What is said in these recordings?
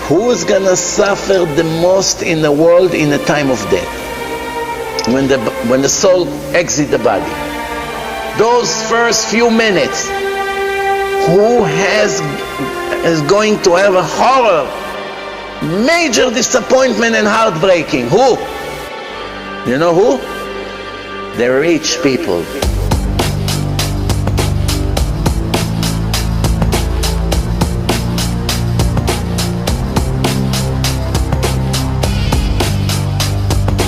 Who's gonna suffer the most in the world in the time of death? When the soul exits the body. Those first few minutes, who is going to have a horror, major disappointment and heartbreaking? Who? You know who? The rich people.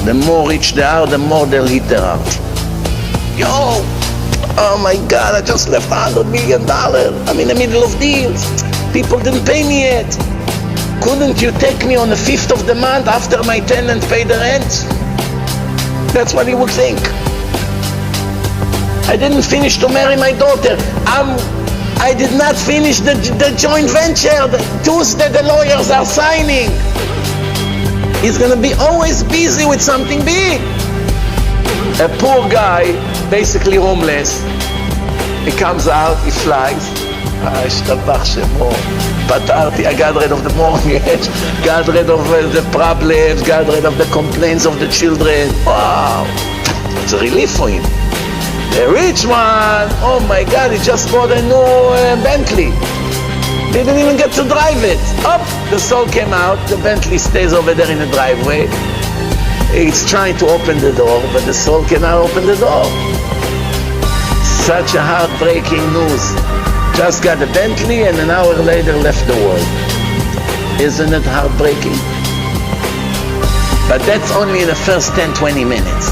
The more rich they are, the more they'll hit their heart. Yo, oh my God, I just left $100 million. I'm in the middle of deals. People didn't pay me yet. Couldn't you take me on the 5th of the month after my tenant paid the rent? That's what he would think. I didn't finish to marry my daughter. I did not finish the joint venture. Tuesday the lawyers are signing. He's going to be always busy with something big. A poor guy, basically homeless, he comes out, he flies. השתבח שמו, פתרתי, I got rid of the mortgage, got rid of the problems, got rid of the complaints of the children. Wow, it's a relief for him. The rich one, oh my God, he just bought a new Bentley. Didn't even get to drive it. Up, the soul came out, the Bentley stays over there in the driveway. He's trying to open the door, but the soul cannot open the door. Such a heartbreaking news. Just got a Bentley and an hour later left the world. Isn't it heartbreaking? But that's only in the first 10-20 minutes.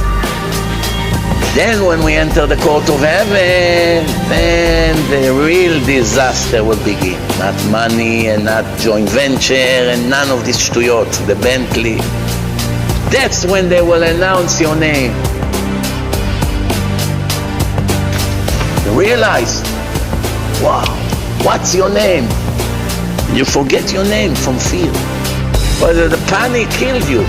Then when we enter the court of heaven, then the real disaster will begin. Not money and not joint venture and none of this shtuyot, the Bentley. That's when they will announce your name. You realize, wow, what's your name? You forget your name from fear. But the panic killed you.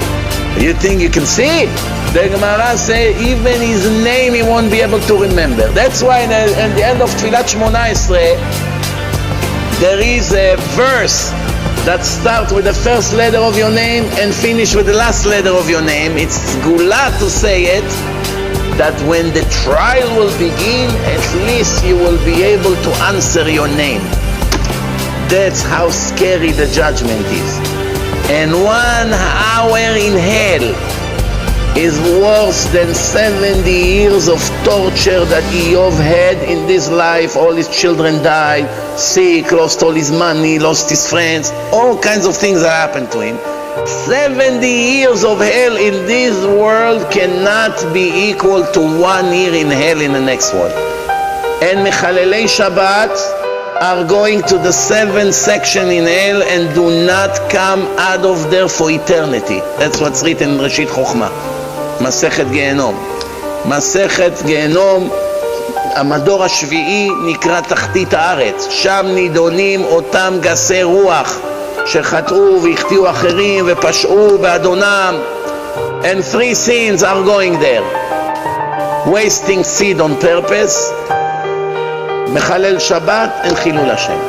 You think you can see it? The Gemara say even his name he won't be able to remember. That's why at the end of Tfilat Shmona Esrei there is a verse that starts with the first letter of your name and finish with the last letter of your name. It's gula to say it, that when the trial will begin, at least you will be able to answer your name. That's how scary the judgment is. And 1 hour in hell is worse than 70 years of torture that Yov had in this life. All his children died, sick, lost all his money, lost his friends, all kinds of things that happened to him. 70 years of hell in this world cannot be equal to 1 year in hell in the next world. And Mechalelei Shabbat are going to the 7th section in hell and do not come out of there for eternity. That's what's written in Reshit Chochmah. מסכת גיהנום. מסכת גיהנום, המדור השביעי נקרא תחתית הארץ. שם נידונים אותם גסי רוח שחטאו והחטיאו אחרים ופשעו באדונם. And 3 sins are going there. Wasting seed on purpose, מחלל שבת and חילול השם.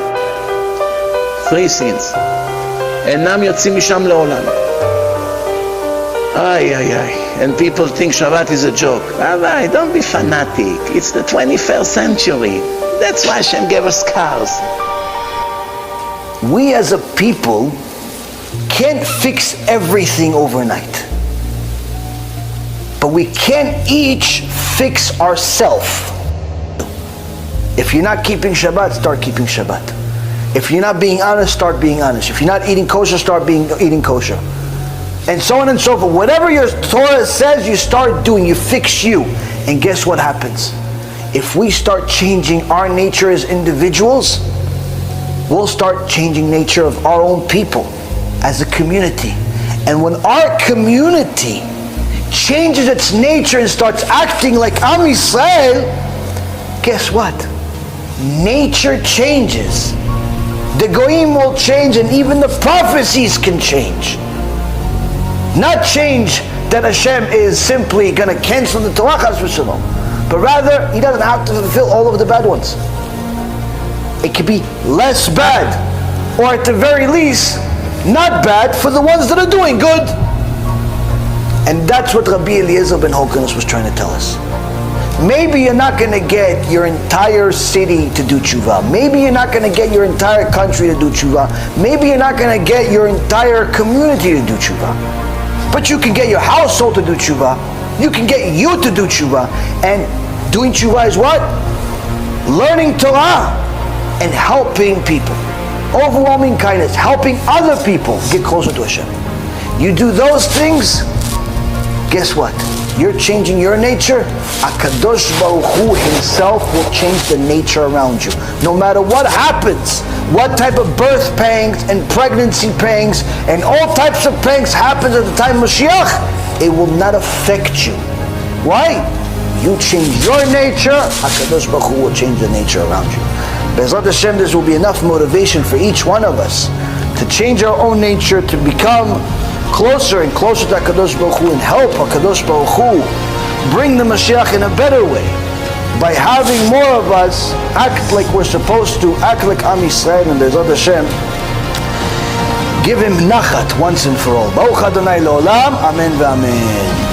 3 sins. אינם יוצאים משם לעולם. Ay, ay, ay. And people think Shabbat is a joke. Rabbi, don't be fanatic. It's the 21st century. That's why Hashem gave us cars. We as a people can't fix everything overnight. But we can each fix ourselves. If you're not keeping Shabbat, start keeping Shabbat. If you're not being honest, start being honest. If you're not eating kosher, start eating kosher. And so on and so forth. Whatever your Torah says, you start doing, you fix you. And guess what happens? If we start changing our nature as individuals, we'll start changing nature of our own people as a community. And when our community changes its nature and starts acting like Am Yisrael, guess what? Nature changes. The Goyim will change, and even the prophecies can change. Not change that Hashem is simply going to cancel the Torah, but rather He doesn't have to fulfill all of the bad ones. It could be less bad, or at the very least, not bad for the ones that are doing good. And that's what Rabbi Eliezer ben Hokanus was trying to tell us. Maybe you're not going to get your entire city to do tshuva. Maybe you're not going to get your entire country to do tshuva. Maybe you're not going to get your entire community to do tshuva. But you can get your household to do tshuva. You can get you to do tshuva. And doing tshuva is what? Learning Torah and helping people. Overwhelming kindness. Helping other people get closer to Hashem. You do those things, guess what? You're changing your nature. HaKadosh Baruch Hu himself will change the nature around you. No matter what happens, what type of birth pangs and pregnancy pangs and all types of pangs happen at the time of Mashiach, it will not affect you. Why? You change your nature, HaKadosh Baruch Hu will change the nature around you. Be'ezrat Hashem, this will be enough motivation for each one of us to change our own nature, to become closer and closer to HaKadosh Baruch Hu and help HaKadosh Baruch Hu bring the Mashiach in a better way by having more of us act like we're supposed to, act like Am Yisrael, and Be'ezrat Hashem give him nachat once and for all. Baruch Adonai Le'olam, Amen v'Amen.